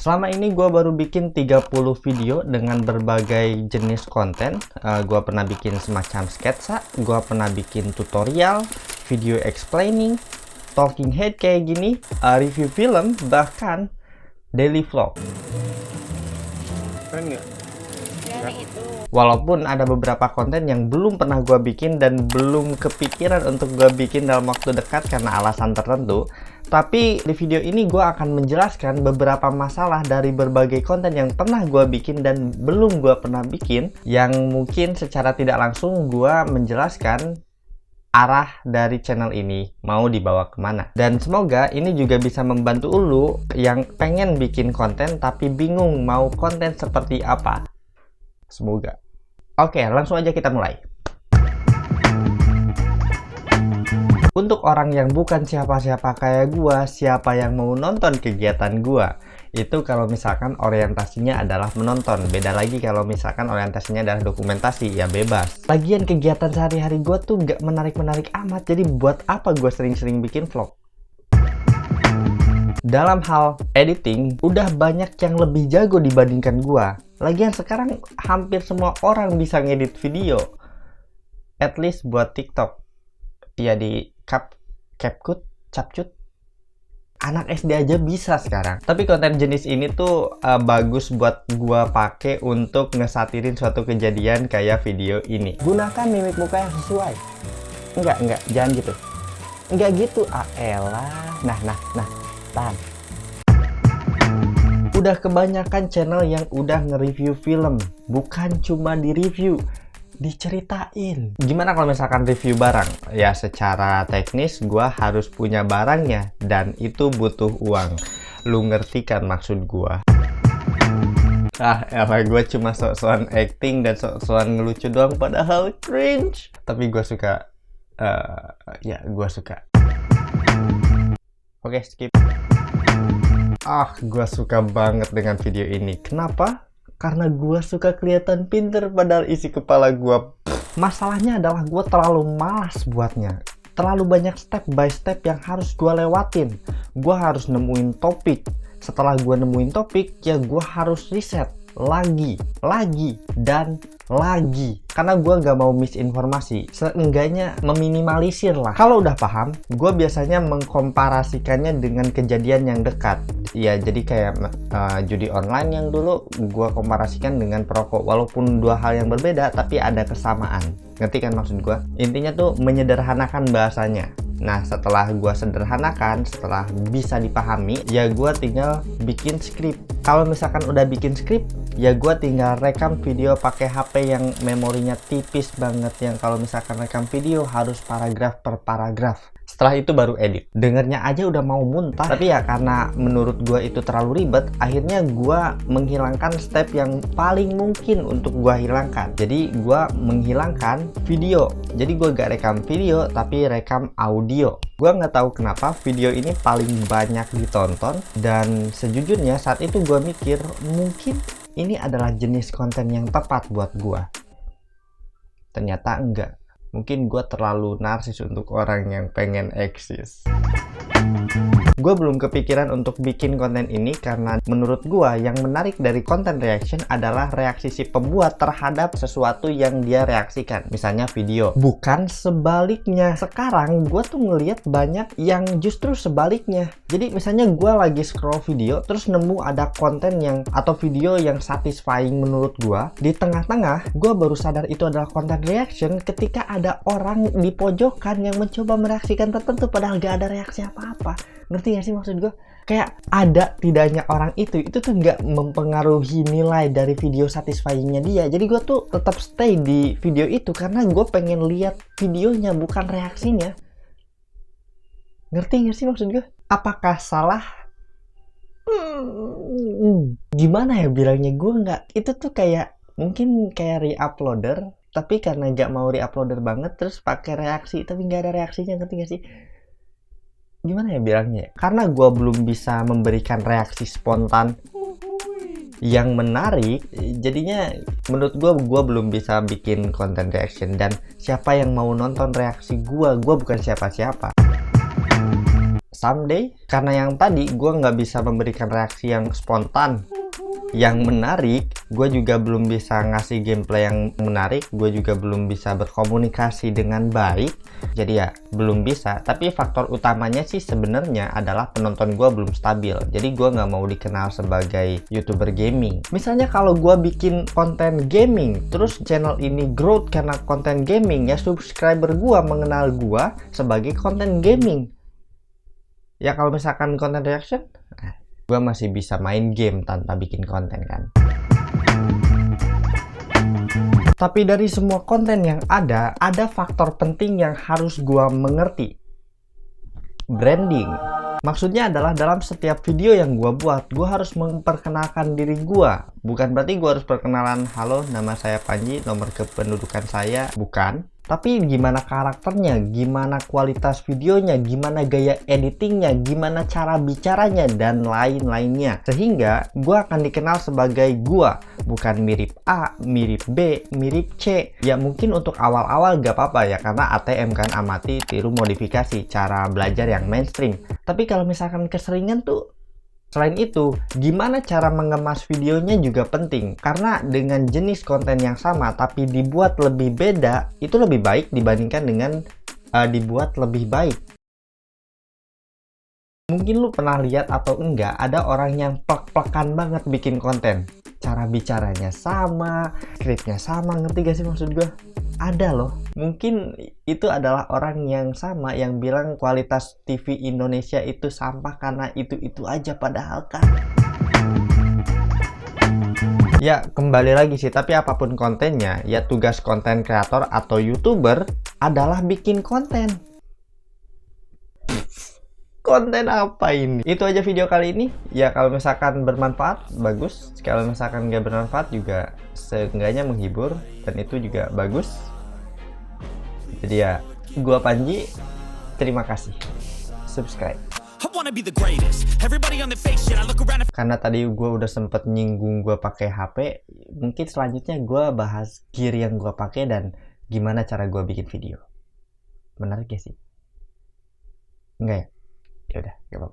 Selama ini gue baru bikin 30 video dengan berbagai jenis konten. Gue pernah bikin semacam sketsa, gue pernah bikin tutorial, video explaining, talking head kayak gini, review film, bahkan daily vlog. Keren nggak? Walaupun ada beberapa konten yang belum pernah gue bikin dan belum kepikiran untuk gue bikin dalam waktu dekat karena alasan tertentu, tapi di video ini gue akan menjelaskan beberapa masalah dari berbagai konten yang pernah gue bikin dan belum gue pernah bikin, yang mungkin secara tidak langsung gue menjelaskan arah dari channel ini mau dibawa kemana. Dan semoga ini juga bisa membantu lu yang pengen bikin konten tapi bingung mau konten seperti apa. Semoga. Oke, langsung aja kita mulai. Untuk orang yang bukan siapa-siapa kayak gua, siapa yang mau nonton kegiatan gua? Itu kalau misalkan orientasinya adalah menonton. Beda lagi kalau misalkan orientasinya adalah dokumentasi, ya bebas. Lagian kegiatan sehari-hari gua tuh gak menarik-menarik amat, jadi buat apa gua sering-sering bikin vlog? Dalam hal editing, udah banyak yang lebih jago dibandingkan gua. Lagian sekarang hampir semua orang bisa ngedit video. At least buat TikTok. Ya di CapCut, Capcut. Anak SD aja bisa sekarang. Tapi konten jenis ini tuh bagus buat gua pakai untuk ngesatirin suatu kejadian kayak video ini. Gunakan mimik muka yang sesuai. Enggak, jangan gitu. Enggak gitu, elah. Nah. Tahan. Udah kebanyakan channel yang udah nge-review film, bukan cuma di-review, diceritain. Gimana kalau misalkan review barang? Ya secara teknis gua harus punya barangnya dan itu butuh uang. Lu ngerti kan maksud gua? Elah, gue cuma sok-sokan acting dan sok-sokan ngelucu doang padahal cringe. Tapi gua suka, gua suka. Oke, skip. Gue suka banget dengan video ini. Kenapa? Karena gue suka kelihatan pinter padahal isi kepala gue. Masalahnya adalah gue terlalu malas buatnya. Terlalu banyak step by step yang harus gue lewatin. Gue harus nemuin topik. Setelah gue nemuin topik, ya gue harus riset lagi, dan lagi. Karena gue gak mau misinformasi. Seenggaknya meminimalisir lah. Kalau udah paham, gue biasanya mengkomparasikannya dengan kejadian yang dekat. Ya jadi kayak judi online yang dulu gue komparasikan dengan perokok. Walaupun dua hal yang berbeda, tapi ada kesamaan. Ngerti kan maksud gue? Intinya tuh menyederhanakan bahasanya. Nah setelah gue sederhanakan, setelah bisa dipahami, ya gue tinggal bikin skrip. Kalau misalkan udah bikin skrip, ya gue tinggal rekam video pakai HP yang memorinya tipis banget, yang kalau misalkan rekam video harus paragraf per paragraf. Setelah itu baru edit. Dengernya aja udah mau muntah. Tapi ya karena menurut gue itu terlalu ribet, akhirnya gue menghilangkan step yang paling mungkin untuk gue hilangkan. Jadi gue menghilangkan video. Jadi gue gak rekam video tapi rekam audio. Gue nggak tahu kenapa video ini paling banyak ditonton, dan sejujurnya saat itu gue mikir mungkin ini adalah jenis konten yang tepat buat gue. Ternyata enggak. Mungkin gue terlalu narsis untuk orang yang pengen eksis. Gue belum kepikiran untuk bikin konten ini karena menurut gue yang menarik dari konten reaction adalah reaksi si pembuat terhadap sesuatu yang dia reaksikan. Misalnya video. Bukan sebaliknya. Sekarang gue tuh ngeliat banyak yang justru sebaliknya. Jadi misalnya gue lagi scroll video terus nemu ada konten yang atau video yang satisfying menurut gue. Di tengah-tengah gue baru sadar itu adalah konten reaction ketika ada orang di pojokan yang mencoba mereaksikan tertentu padahal gak ada reaksi apa-apa. Ngerti gak sih maksud gue? Kayak ada tidaknya orang itu tuh nggak mempengaruhi nilai dari video satisfyingnya dia. Jadi gue tuh tetap stay di video itu karena gue pengen lihat videonya bukan reaksinya. Ngerti gak sih maksud gue? Apakah salah? Gimana ya bilangnya, gue nggak, itu tuh kayak mungkin kayak re-uploader tapi karena nggak mau re-uploader banget terus pakai reaksi tapi nggak ada reaksinya. Ngerti gak sih? Gimana ya bilangnya? Karena gue belum bisa memberikan reaksi spontan yang menarik, jadinya menurut gue belum bisa bikin konten reaction. Dan siapa yang mau nonton reaksi gue bukan siapa-siapa. someday. Karena yang tadi gue nggak bisa memberikan reaksi yang spontan, yang menarik, gue juga belum bisa ngasih gameplay yang menarik, gue juga belum bisa berkomunikasi dengan baik, jadi ya belum bisa. Tapi faktor utamanya sih sebenarnya adalah penonton gue belum stabil, jadi gue nggak mau dikenal sebagai YouTuber gaming. Misalnya kalau gue bikin konten gaming, terus channel ini growth karena konten gaming, ya subscriber gue mengenal gue sebagai konten gaming. Ya kalau misalkan konten reaction, gue masih bisa main game tanpa bikin konten kan. Tapi dari semua konten yang ada faktor penting yang harus gue mengerti. Branding. Maksudnya adalah dalam setiap video yang gue buat, gue harus memperkenalkan diri gue. Bukan berarti gue harus perkenalan, halo nama saya Panji, nomor kependudukan saya, bukan. Tapi gimana karakternya, gimana kualitas videonya, gimana gaya editingnya, gimana cara bicaranya, dan lain-lainnya. Sehingga gue akan dikenal sebagai gue, bukan mirip A, mirip B, mirip C. Ya mungkin untuk awal-awal gak apa-apa ya, karena ATM kan, amati, tiru, modifikasi, cara belajar yang mainstream. Tapi kalau misalkan keseringan tuh, selain itu, gimana cara mengemas videonya juga penting. Karena dengan jenis konten yang sama tapi dibuat lebih beda, itu lebih baik dibandingkan dengan dibuat lebih baik. Mungkin lu pernah lihat atau enggak, ada orang yang plek-plekan banget bikin konten. Cara bicaranya sama, skripnya sama, ngerti gak sih maksud gue? Ada loh. Mungkin itu adalah orang yang sama yang bilang kualitas TV Indonesia itu sampah karena itu-itu aja, padahal kan. Ya kembali lagi sih, tapi apapun kontennya, ya tugas konten kreator atau YouTuber adalah bikin konten. Konten apa ini? Itu aja video kali ini. Ya kalau misalkan bermanfaat, bagus. Kalau misalkan nggak bermanfaat juga seenggaknya menghibur, dan itu juga bagus. Jadi ya, gua Panji, terima kasih. Subscribe. Karena tadi gua udah sempet nyinggung gua pakai HP, mungkin selanjutnya gua bahas gear yang gua pakai dan gimana cara gua bikin video. Menarik ya sih? Enggak ya? Ya udah, gak apa-apa.